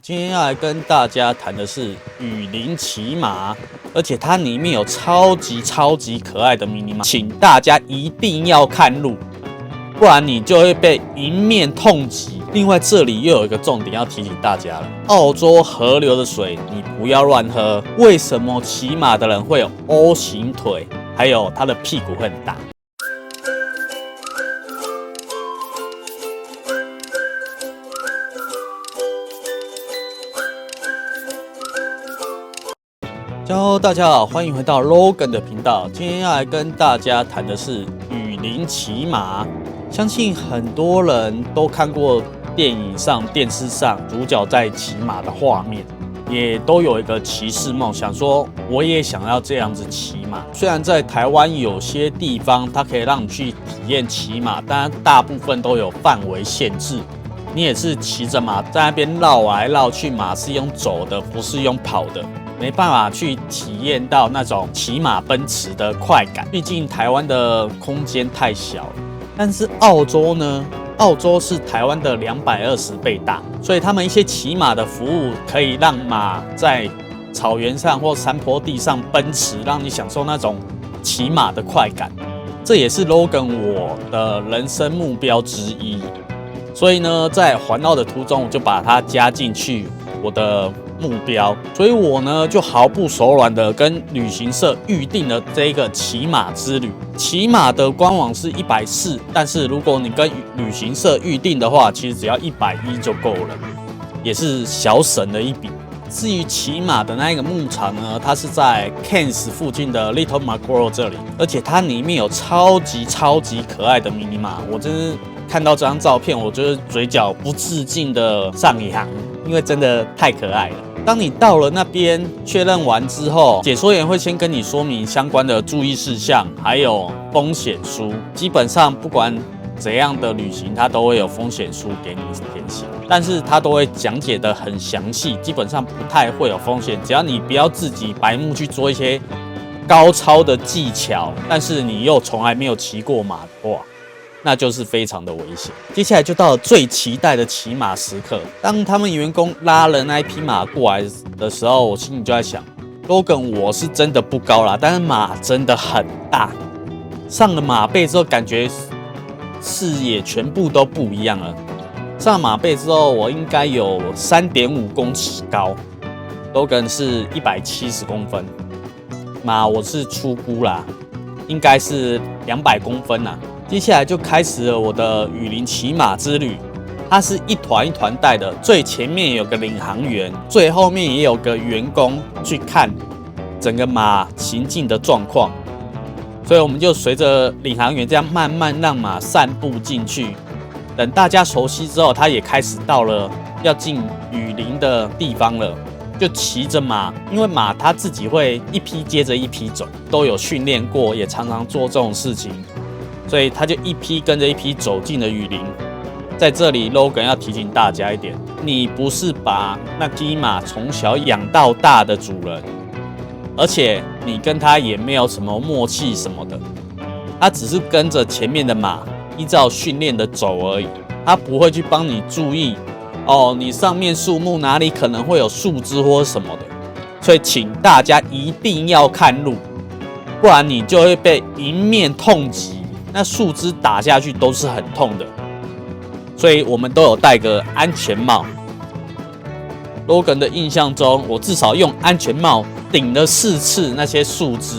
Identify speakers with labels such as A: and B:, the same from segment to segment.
A: 今天要来跟大家谈的是雨林骑马，而且它里面有超级可爱的迷你马，请大家一定要看路，不然你就会被迎面痛击。另外，这里又有一个重点要提醒大家了：澳洲河流的水你不要乱喝。为什么骑马的人会有 O 型腿，还有他的屁股会很大？大家好，欢迎回到 Logan 的频道。今天要来跟大家谈的是雨林骑马。相信很多人都看过电影上、电视上主角在骑马的画面，也都有一个骑士梦，想说我也想要这样子骑马。虽然在台湾有些地方它可以让你去体验骑马，但大部分都有范围限制。你也是骑着马在那边绕来绕去，马是用走的，不是用跑的。没办法去体验到那种骑马奔驰的快感，毕竟台湾的空间太小了。但是澳洲呢？澳洲是台湾的220倍大，所以他们一些骑马的服务可以让马在草原上或山坡地上奔驰，让你享受那种骑马的快感。这也是 Logan 我的人生目标之一。所以呢，在环澳的途中，我就把它加进去我的目标，所以我呢就毫不手软的跟旅行社预定了这个骑马之旅。骑马的官网是140，但是如果你跟旅行社预定的话，其实只要110就够了，也是小省了一笔。至于骑马的那个牧场呢，它是在 Cairns 附近的 Little Macquarie 这里，而且它里面有超级可爱的迷你马，我真是看到这张照片，我就是嘴角不自禁的上一行，因为真的太可爱了。当你到了那边确认完之后，解说员会先跟你说明相关的注意事项，还有风险书。基本上不管怎样的旅行，它都会有风险书给你填写，但是它都会讲解得很详细，基本上不太会有风险。只要你不要自己白目去做一些高超的技巧，但是你又从来没有骑过马的话，那就是非常的危险。接下来就到了最期待的骑马时刻，当他们员工拉了那一匹马过来的时候，我心里就在想 ，Logan 我是真的不高啦，但是马真的很大。上了马背之后，感觉视野全部都不一样了。上了马背之后，我应该有3.5公尺高 ，Logan 是170公分，马我是粗估啦，应该是200公分啦。接下来就开始了我的雨林骑马之旅，它是一团一团带的，最前面有个领航员，最后面也有个员工去看整个马行进的状况，所以我们就随着领航员这样慢慢让马散步进去。等大家熟悉之后，他也开始到了要进雨林的地方了，就骑着马，因为马它自己会一匹接着一匹走，都有训练过，也常常做这种事情。所以他就一批跟着一批走进了雨林。在这里 ，Logan 要提醒大家一点：你不是把那匹马从小养到大的主人，而且你跟他也没有什么默契什么的，他只是跟着前面的马依照训练的走而已，他不会去帮你注意哦，你上面树木哪里可能会有树枝或什么的。所以请大家一定要看路，不然你就会被迎面痛击。那树枝打下去都是很痛的，所以我们都有戴个安全帽。Logan 的印象中，我至少用安全帽顶了4次那些树枝，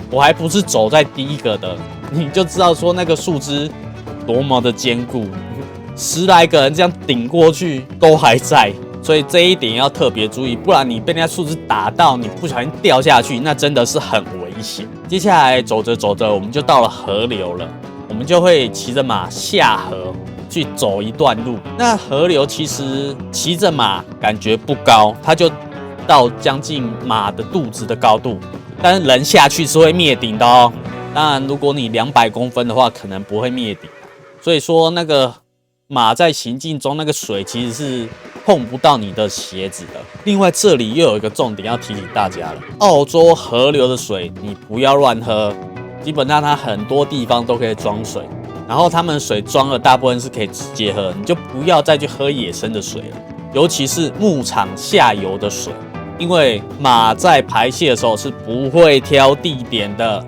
A: 我还不是走在第一个的，你就知道说那个树枝多么的坚固，10来个人这样顶过去都还在，所以这一点要特别注意，不然你被那树枝打到，你不小心掉下去，那真的是很危险。接下来走着走着，我们就到了河流了，我们就会骑着马下河去走一段路。那河流其实骑着马感觉不高，它就到将近马的肚子的高度，但是人下去是会灭顶的哦。当然，如果你200公分的话，可能不会灭顶。所以说，那个马在行进中，那个水其实是碰不到你的鞋子的。另外，这里又有一个重点要提醒大家了：澳洲河流的水你不要乱喝，基本上它很多地方都可以装水，然后他们水装了，大部分是可以直接喝，你就不要再去喝野生的水了。尤其是牧场下游的水，因为马在排泄的时候是不会挑地点的。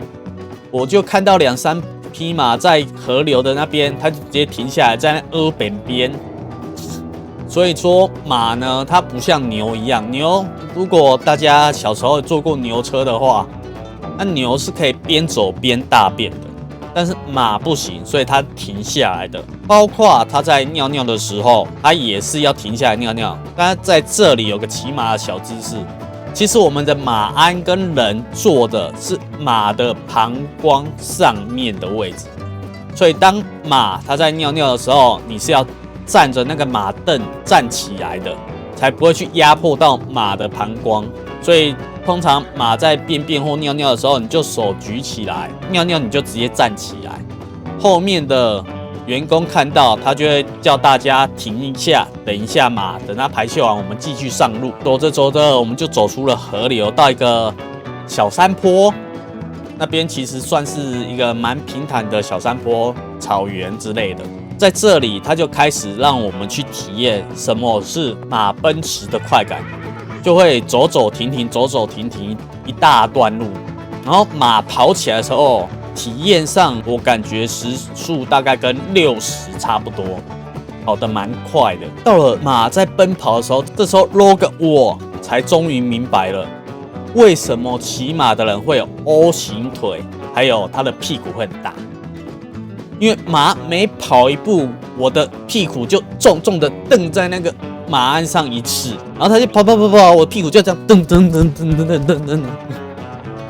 A: 我就看到2、3匹马在河流的那边，它就直接停下来在那屙便便。所以说马呢，它不像牛一样，牛如果大家小时候坐过牛车的话，那牛是可以边走边大便的。但是马不行，所以它停下来的。包括它在尿尿的时候，它也是要停下来尿尿。但是在这里有个骑马的小知识，其实我们的马鞍跟人坐的是马的膀胱上面的位置，所以当马它在尿尿的时候，你是要站着那个马凳站起来的，才不会去压迫到马的膀胱。所以通常马在便便或尿尿的时候，你就手举起来，尿尿你就直接站起来。后面的员工看到，他就会叫大家停一下，等一下马，等它排泄完，我们继续上路。走着走着，我们就走出了河流，到一个小山坡。那边其实算是一个蛮平坦的小山坡、草原之类的。在这里，他就开始让我们去体验什么是马奔驰的快感。就会走走停停，走走停停一大段路，然后马跑起来的时候，体验上我感觉时速大概跟60差不多，跑得蛮快的。到了马在奔跑的时候，这时候 Logan 我才终于明白了，为什么骑马的人会有 O 型腿，还有他的屁股会很大。因为马每跑一步，我的屁股就重重的蹬在那个马鞍上一次，然后他就跑，我屁股就这样噔，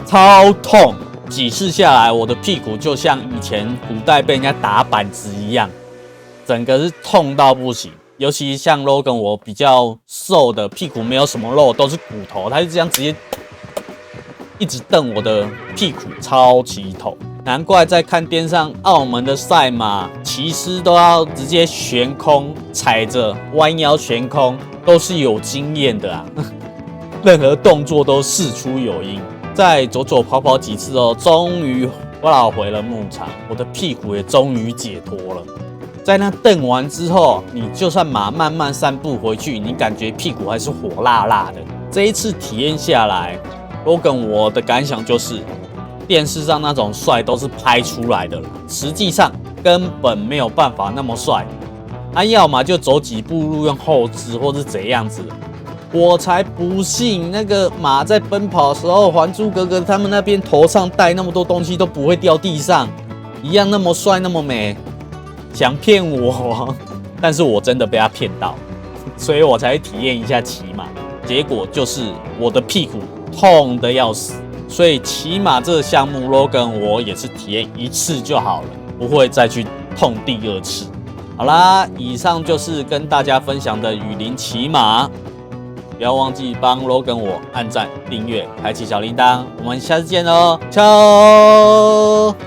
A: 超痛。几次下来，我的屁股就像以前古代被人家打板子一样，整个是痛到不行。尤其像 Logan 我比较瘦的，屁股没有什么肉，都是骨头，他就这样直接一直蹬我的屁股，超级痛。难怪在看电视上澳门的赛马，骑师都要直接悬空踩着弯腰悬空，都是有经验的啊。任何动作都事出有因。再走走跑跑几次哦，终于绕回了牧场，我的屁股也终于解脱了。在那蹬完之后，你就算马慢慢散步回去，你感觉屁股还是火辣辣的。这一次体验下来，Logan我的感想就是，电视上那种帅都是拍出来的了，实际上根本没有办法那么帅。他要么就走几步路用后肢，或是怎样子。我才不信那个马在奔跑的时候，《还珠格格》他们那边头上戴那么多东西都不会掉地上，一样那么帅那么美，想骗我？但是我真的被他骗到，所以我才体验一下骑马，结果就是我的屁股痛得要死。所以骑马这个项目 ，Logan 我也是体验一次就好了，不会再去痛第2次。好啦，以上就是跟大家分享的雨林骑马。不要忘记帮 Logan 我按赞、订阅、开启小铃铛。我们下次见喽，ciao。